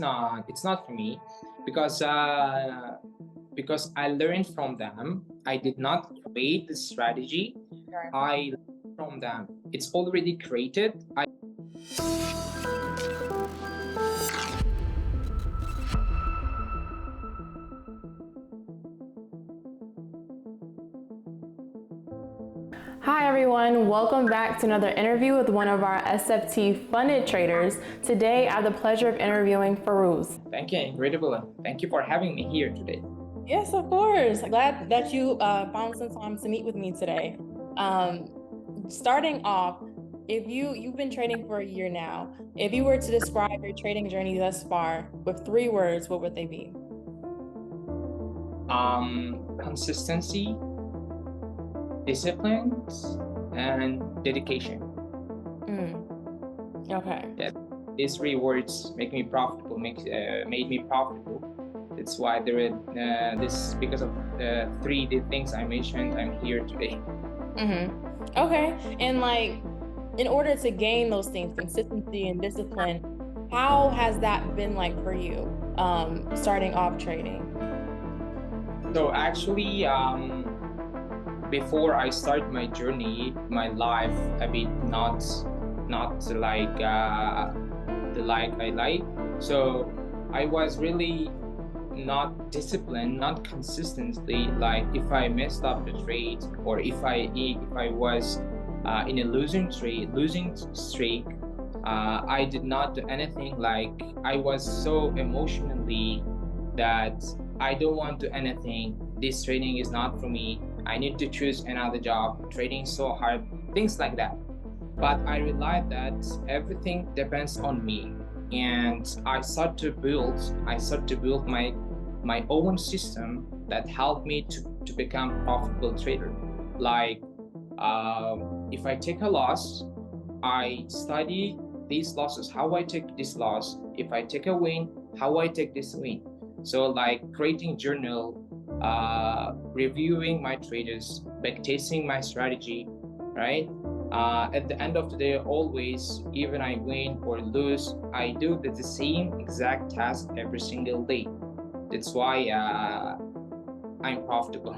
It's not for me because I learned from them. I did not create the strategy. Right. I learned from them. It's already created. Hi everyone, welcome back to another interview with one of our SFT funded traders. Today I have the pleasure of interviewing Feruz. Thank you, incredible. Thank you for having me here today. Yes, of course. Glad that you found some time to meet with me today. Starting off, if you've been trading for a year now, if you were to describe your trading journey thus far with 3 words, what would they be? Consistency, discipline, and dedication. Okay. Yeah, these 3 words make me profitable. Made me profitable. That's why because of the 3 things I mentioned, I'm here today. Okay. And in order to gain those things, consistency and discipline, how has that been like for you, starting off trading? So actually, before I start my journey, my life a bit not like the like I like. So I was really not disciplined, not consistently. Like if I messed up the trade, or if I was in a losing streak, I did not do anything. Like I was so emotionally that I don't want to do anything. This trading is not for me. I need to choose another job. Trading is so hard, things like that. But I realized that everything depends on me, and I start to build my own system that helped me to become profitable trader. Like if I take a loss, I study these losses, how I take this loss. If I take a win, how I take this win. So like creating journal, reviewing my trades, backtesting my strategy, right? At the end of the day, always, even I win or lose, I do the same exact task every single day. That's why I'm profitable.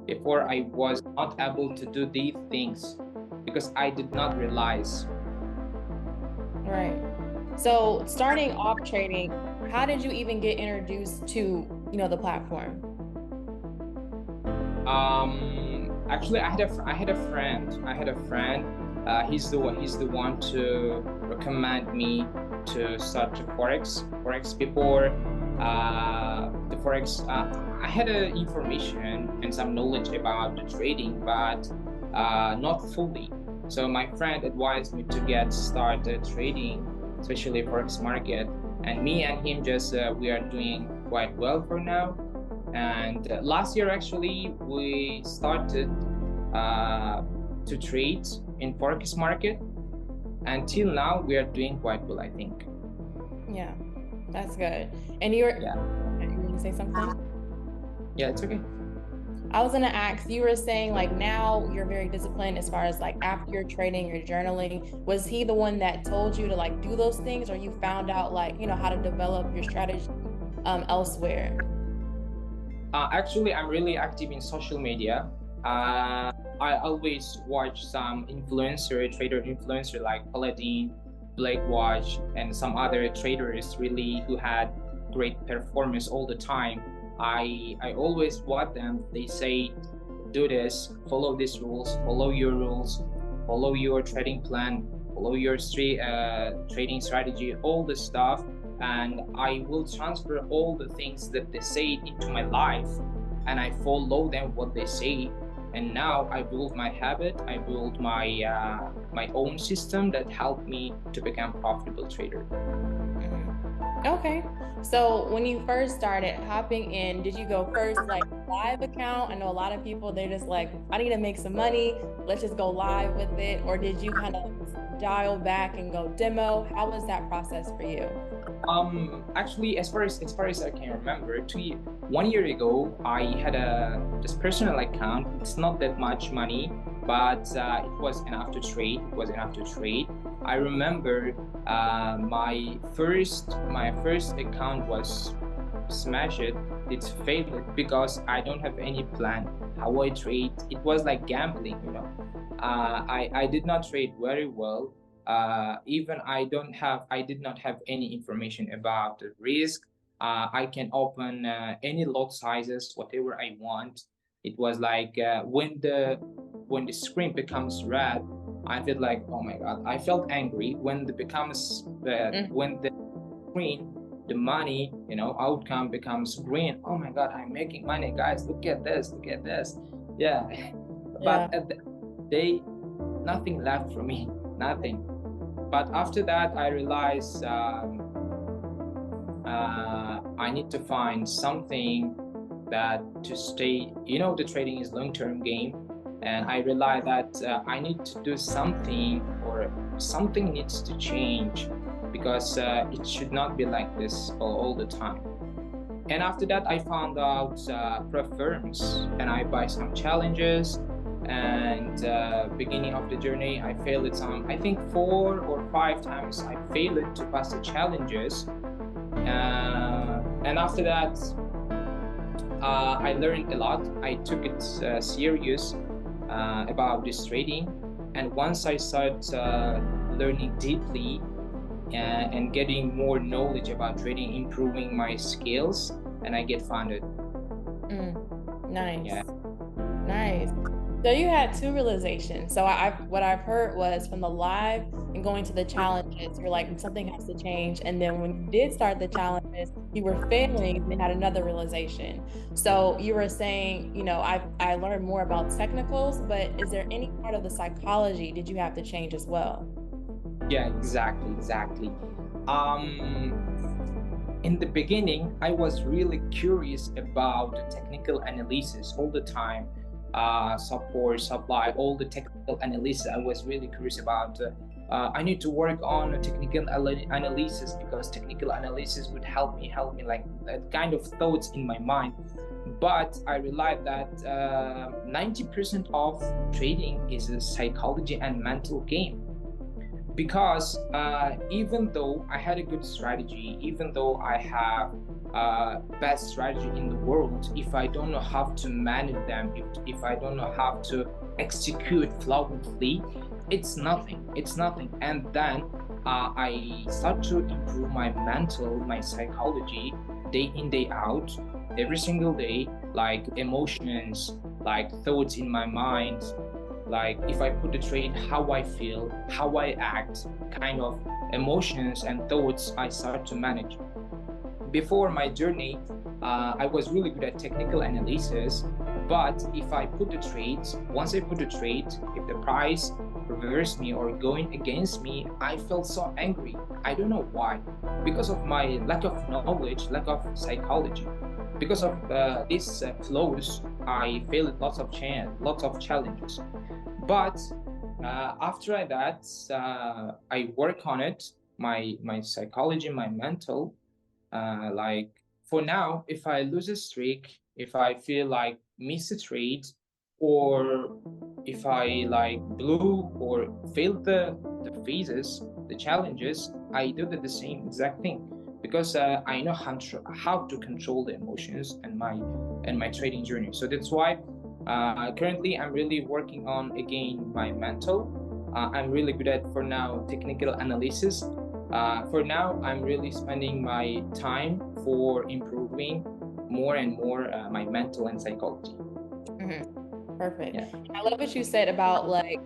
Before, I was not able to do these things because I did not realize. Right. So starting off trading, how did you even get introduced to, the platform? Actually, I had a friend. He's the one to recommend me to start the forex. Before the forex, I had information and some knowledge about the trading, but not fully. So my friend advised me to get started trading, especially forex market. And me and him just we are doing quite well for now. And last year, actually, we started to trade in forex market. Until now, we are doing quite well, I think. Yeah, that's good. And you were going to say something? Yeah, it's okay. I was going to ask, you were saying like now you're very disciplined as far as like after you're trading, you're journaling. Was he the one that told you to like do those things, or you found out like, how to develop your strategy elsewhere? Actually, I'm really active in social media. I always watch some trader influencer like Paladin, Blackwatch, and some other traders really who had great performance all the time. I always watch them. They say, do this, follow these rules, follow your rules, follow your trading plan, follow your trading strategy, all the stuff. And I will transfer all the things that they say into my life, and I follow them what they say. And now I build my habit. I build my own system that helped me to become profitable trader. Okay. So when you first started hopping in, did you go first like live account? I know a lot of people, they're just like, I need to make some money. Let's just go live with it. Or did you kind of dial back and go demo? How was that process for you? Actually, as far as I can remember, 1 year ago, I had a just personal account. It's not that much money. but it was enough to trade. It was enough to trade. I remember my first account was smashed. It failed because I don't have any plan how I trade. It was like gambling, you know. I did not trade very well. Even I did not have any information about the risk. I can open any lot sizes, whatever I want. It was like when the screen becomes red, I feel like, oh my god. I felt angry when when the screen, the money, outcome becomes green. Oh my god, I'm making money, guys. Look at this. Look at this. Yeah. Yeah. But at the day, nothing left for me. Nothing. But after that, I realized I need to find something that to stay. The trading is long-term game, and I realized that I need to do something, or something needs to change, because it should not be like this all the time. And after that, I found out firms, and I buy some challenges. And beginning of the journey, I failed some, I think 4 or 5 times. I failed to pass the challenges, and after that, I learned a lot. I took it serious about this trading, and once I started learning deeply and getting more knowledge about trading, improving my skills, and I get funded. Nice. Yeah. Nice. So you had two realizations. So what I've heard was from the live and going to the challenges, you're like, something has to change. And then when you did start the challenges, you were failing and had another realization. So you were saying, I learned more about technicals, but is there any part of the psychology did you have to change as well? Yeah, exactly. In the beginning, I was really curious about the technical analysis all the time. Support, supply, all the technical analysis. I was really curious about. I need to work on a technical analysis, because technical analysis would help me like that kind of thoughts in my mind. But I realized that 90% of trading is a psychology and mental game. Because even though I had a good strategy, even though I have best strategy in the world, if I don't know how to manage them, if I don't know how to execute flawlessly, it's nothing. And then I start to improve my psychology, day in, day out, every single day, like emotions, like thoughts in my mind, like if I put the trade, how I feel, how I act, kind of emotions and thoughts I start to manage. Before my journey, I was really good at technical analysis, but if I put the trades, once I put the trade, if the price reverse me or going against me, I felt so angry. I don't know why. Because of my lack of knowledge, lack of psychology. Because of these flows, I failed lots of challenges. But after that, I work on it, my psychology, my mental. Like for now, if I lose a streak, if I feel like miss a trade, or if I like blew or failed the phases, the challenges, I do the same exact thing, because I know how to control the emotions and my trading journey. So that's why currently I'm really working on again my mental. I'm really good at, for now, technical analysis. For now, I'm really spending my time for improving more and more my mental and psychology. Perfect. Yeah. I love what you said about, like,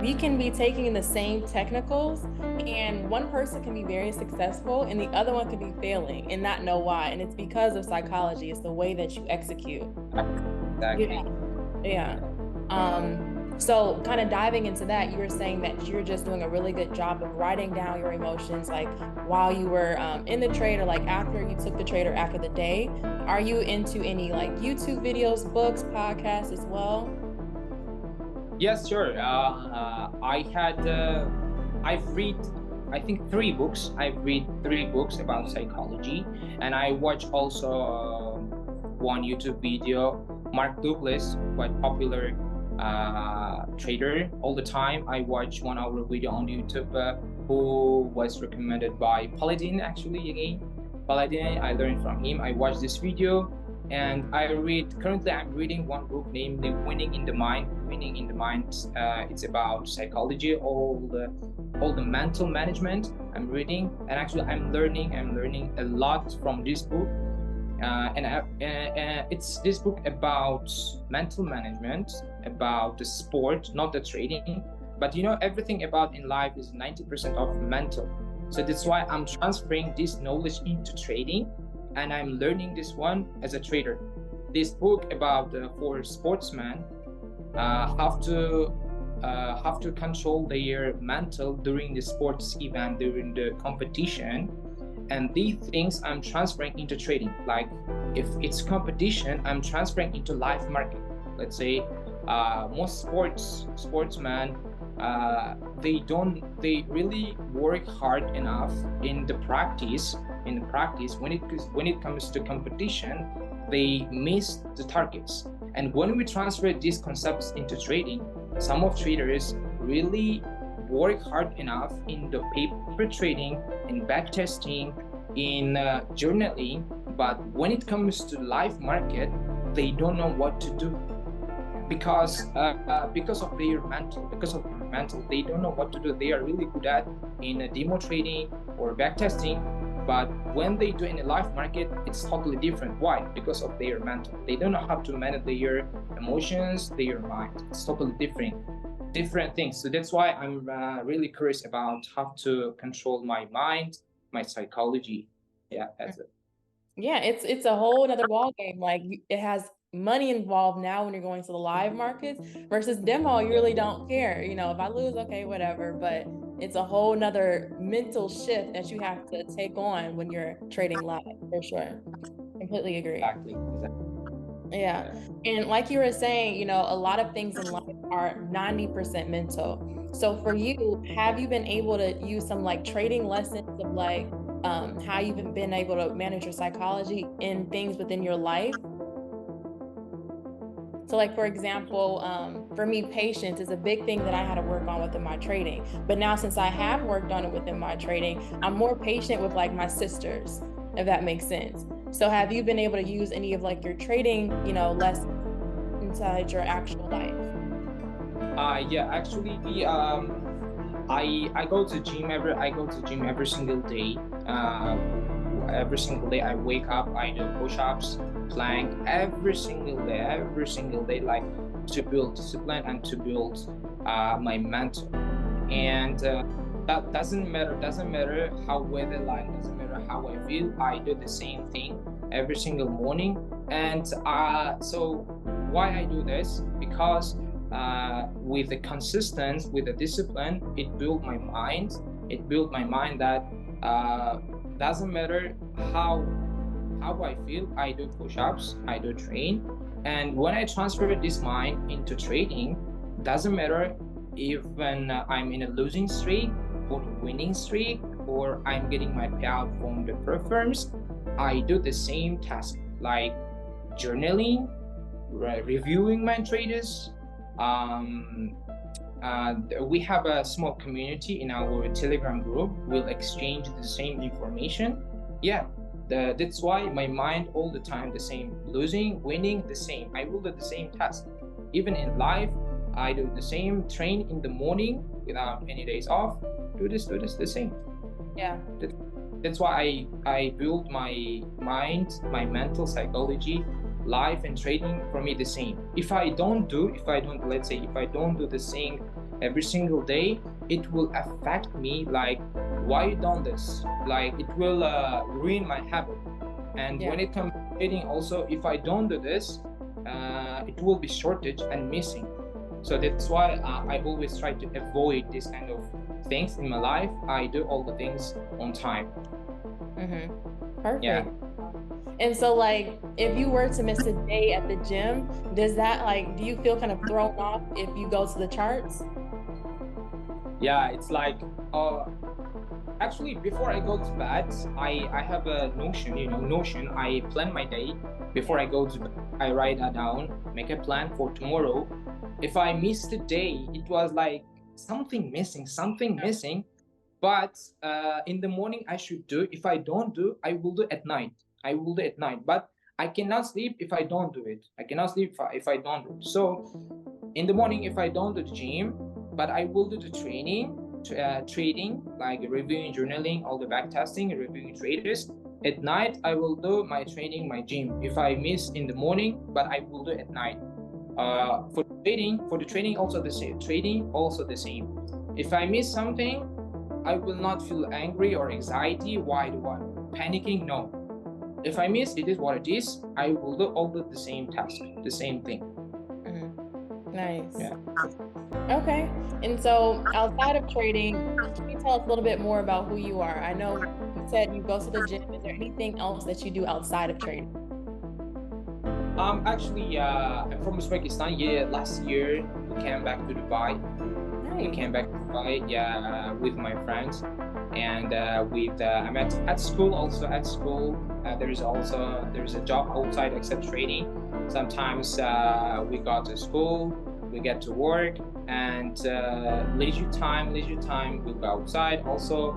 we can be taking the same technicals, and one person can be very successful and the other one could be failing and not know why. And it's because of psychology. It's the way that you execute. Exactly. Yeah. So kind of diving into that, you were saying that you're just doing a really good job of writing down your emotions, like while you were in the trade, or like after you took the trade, or after the day. Are you into any like YouTube videos, books, podcasts as well? Yes, sure. I've read, I think 3 books. I've read 3 books about psychology, and I watch also one YouTube video. Mark Douglas, quite popular trader all the time. I watch 1 hour video on YouTube who was recommended by Paladin, actually. Again, Paladin, I learned from him. I watched this video, and currently I'm reading one book named Winning in the Mind. Winning in the Mind, it's about psychology, all the mental management I'm reading. And actually I'm learning a lot from this book. It's this book about mental management, about the sport, not the trading. But everything about in life is 90% of mental. So that's why I'm transferring this knowledge into trading, and I'm learning this one as a trader. This book about for sportsmen have to control their mental during the sports event, during the competition. And these things I'm transferring into trading. Like if it's competition, I'm transferring into live market. Let's say most sportsmen, they really work hard enough in the practice. When it comes to competition, they miss the targets. And when we transfer these concepts into trading, some of traders really work hard enough in the paper trading, in back testing, in journaling, but when it comes to live market, they don't know what to do because of their mental, they don't know what to do. They are really good at in demo trading or back testing, but when they do in a live market, it's totally different. Why? Because of their mental. They don't know how to manage their emotions, their mind. It's totally different things. So that's why I'm really curious about how to control my mind, my psychology. Yeah, that's it. Yeah, it's a whole other ball game. Like it has money involved now when you're going to the live markets versus demo. You really don't care. If I lose, okay, whatever. But it's a whole nother mental shift that you have to take on when you're trading live, for sure. Completely agree. Exactly. Yeah. And like you were saying, a lot of things in life are 90% mental. So for you, have you been able to use some like trading lessons of like how you've been able to manage your psychology in things within your life? So like, for example, for me, patience is a big thing that I had to work on within my trading. But now since I have worked on it within my trading, I'm more patient with like my sisters, if that makes sense. So have you been able to use any of like your trading, lessons inside your actual life? Yeah, actually, I go to gym every single day. Every single day I wake up, I do push-ups, plank every single day, like to build discipline and to build my mental. And that doesn't matter how weather like, doesn't matter how I feel. I do the same thing every single morning. And so why I do this? Because with the consistency, with the discipline, it built my mind. That doesn't matter how I feel. I do push-ups, I do train, and when I transfer this mind into trading, doesn't matter if when I'm in a losing streak or winning streak, or I'm getting my payout from the firms. I do the same task, like journaling, reviewing my trades. We have a small community in our Telegram group. We'll exchange the same information. Yeah, that's why my mind all the time the same. Losing, winning, the same. I will do the same task. Even in life, I do the same. Train in the morning without any days off. Do this, the same. Yeah. That's why I build my mind, my mental psychology, life and trading for me the same. If I don't do the same every single day, it will affect me like, why you done this? Like it will ruin my habit. And when it comes to trading also, if I don't do this, it will be shortage and missing. So that's why I always try to avoid this kind of things in my life. I do all the things on time. Perfect. Yeah. And so like, if you were to miss a day at the gym, does that like, do you feel kind of thrown off if you go to the charts? Yeah, it's like, Actually, before I go to bed, I have a Notion, Notion. I plan my day before Yeah. I go to bed. I write that down, make a plan for tomorrow. If I miss the day, it was like something missing. But in the morning, I should do. If I don't do, I will do at night. I will do at night. But I cannot sleep if I don't do it. I cannot sleep if I don't do it. So in the morning, if I don't do the gym, but I will do the trading, like reviewing, journaling, all the back testing, reviewing traders. At night, I will do my training, my gym. If I miss in the morning, but I will do at night. For the trading also the same. Trading also the same. If I miss something, I will not feel angry or anxiety. Why do I panicking? No. If I miss, it is what it is. I will do all the same task, the same thing. Nice. Yeah. Okay. And so outside of trading, can you tell us a little bit more about who you are? I know you said you go to the gym. Is there anything else that you do outside of trading? Actually, I'm from Uzbekistan. Yeah, last year we came back to Dubai. We came back to Dubai, yeah, with my friends, and I'm at school also. At school, there's a job outside except trading. Sometimes we go to school, we get to work, and leisure time we go outside also.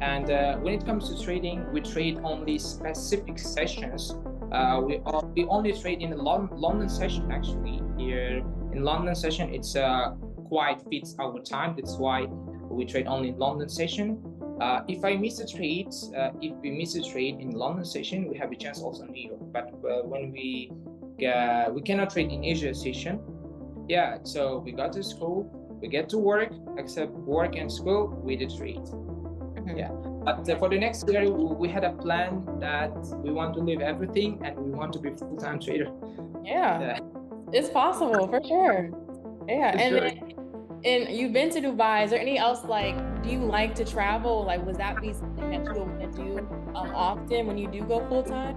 And when it comes to trading, we trade only specific sessions. We only trade in the London session. Actually, here in London session, it's quite fits our time. That's why we trade only in London session. If we miss a trade in London session, we have a chance also in New York. But when we cannot trade in Asia session. Yeah, so we got to school, we get to work. Except work and school, we did trade. Yeah, but for the next year, we had a plan that we want to leave everything and we want to be full-time trader. Yeah, it's possible for sure. Yeah, and you've been to Dubai. Is there any else, like, do you like to travel? Like, would that be something that you want to do often when you do go full-time?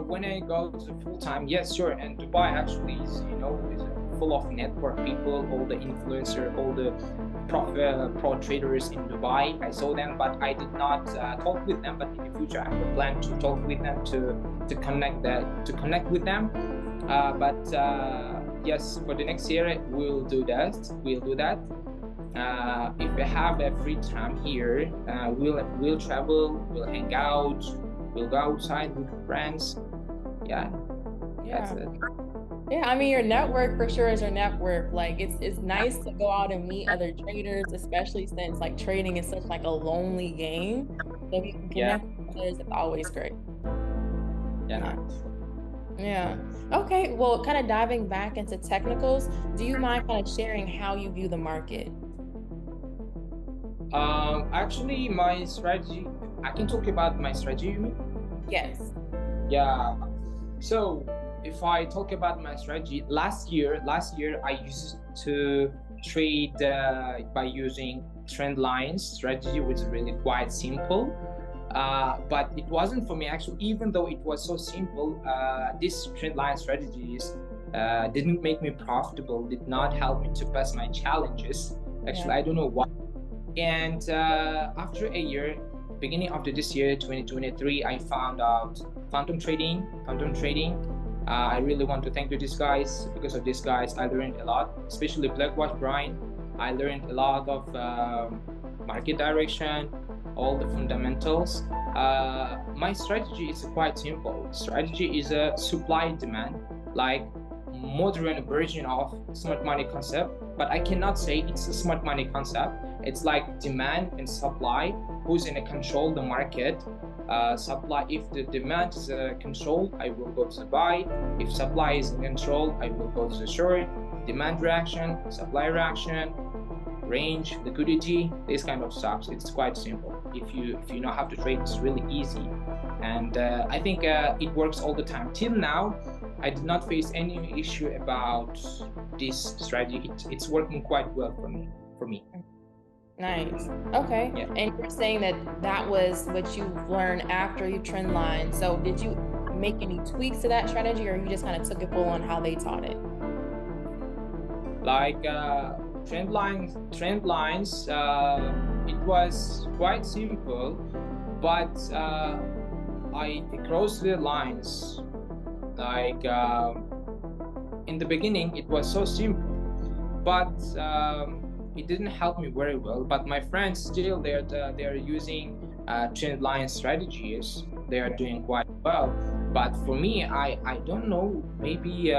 When I go to full-time, yes, sure. And Dubai actually is full of network people, all the influencer, all the pro traders in Dubai. I saw them, but I did not talk with them. But in the future, I have a plan to talk with them to connect with them. But yes, for the next year, we'll do that. If we have a free time here, we'll travel, we'll hang out, we'll go outside with friends. Yeah. That's it. Yeah, I mean, your network for sure is your network. Like, it's nice to go out and meet other traders, especially since like trading is such like a lonely game. So if you can connect with others, it's always great. Yeah. Nice. Yeah. Okay. Well, kind of diving back into technicals, do you mind kind of sharing how you view the market? Actually, my strategy. I can talk about my strategy. You mean? Yes. Yeah. So if I talk about my strategy, last year I used to trade by using trend lines strategy, which is really quite simple. But it wasn't for me actually. Even though it was so simple, these trend line strategies didn't make me profitable. Did not help me to pass my challenges. Actually, I don't know why. And after a year, beginning of this year, 2023, I found out phantom trading. I really want to thank these guys. Because of these guys, I learned a lot, especially Blackwatch Brian. I learned a lot of market direction, all the fundamentals. My strategy is quite simple. Strategy is a supply and demand, like modern version of smart money concept, but I cannot say it's a smart money concept. It's like demand and supply, who's in a control the market. Supply, if the demand is controlled, I will go to the buy. If supply is in control, I will go to the short. Demand reaction, supply reaction, range, liquidity, this kind of stuff. It's quite simple. If you know how to trade, it's really easy. And I think it works all the time. Till now, I did not face any issue about this strategy. It's working quite well for me. Nice. Okay. Yeah. And you're saying that was what you learned after you trend line. So did you make any tweaks to that strategy, or you just kind of took it full on how they taught it? Like trend lines, it was quite simple, but I crossed the lines. Like in the beginning, it was so simple, but it didn't help me very well. But my friends still they're using trend line strategies. They are doing quite well. But for me, I don't know. Maybe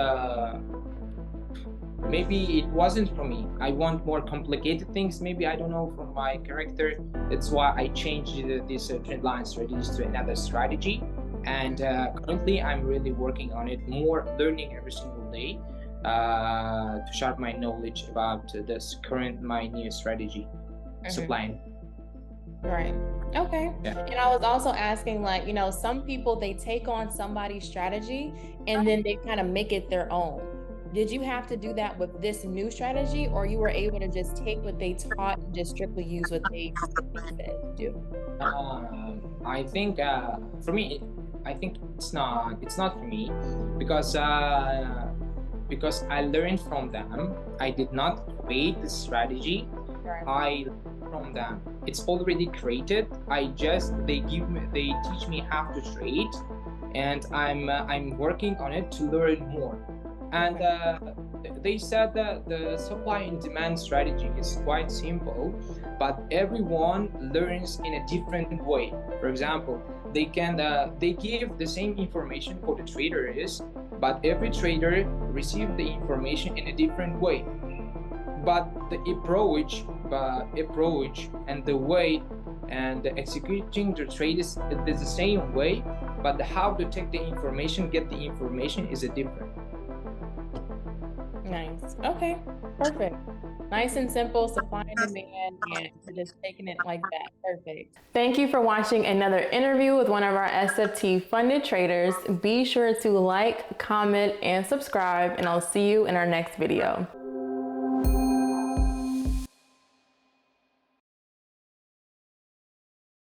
it wasn't for me. I want more complicated things. Maybe I don't know from my character. That's why I changed this trend line strategies to another strategy. And currently, I'm really working on it, more learning every single day to sharpen my knowledge about this current my new strategy, supplying. Right. Okay. Yeah. And I was also asking, like, you know, some people they take on somebody's strategy and then they kind of make it their own. Did you have to do that with this new strategy, or you were able to just take what they taught and just strictly use what they said to do? I think for me, I think it's not for me because I learned from them. I did not create the strategy. Right. I learned from them. It's already created. They teach me how to trade, and I'm working on it to learn more. And they said that the supply and demand strategy is quite simple, but everyone learns in a different way. For example, they give the same information for the traders, but every trader receives the information in a different way. But the approach and the way and the executing the trade is the same way, but how to take the information, get the information is a different. Nice. Okay. Perfect. Nice and simple, supply and demand, and we're just taking it like that. Perfect. Thank you for watching another interview with one of our SFT funded traders. Be sure to like, comment, and subscribe, and I'll see you in our next video.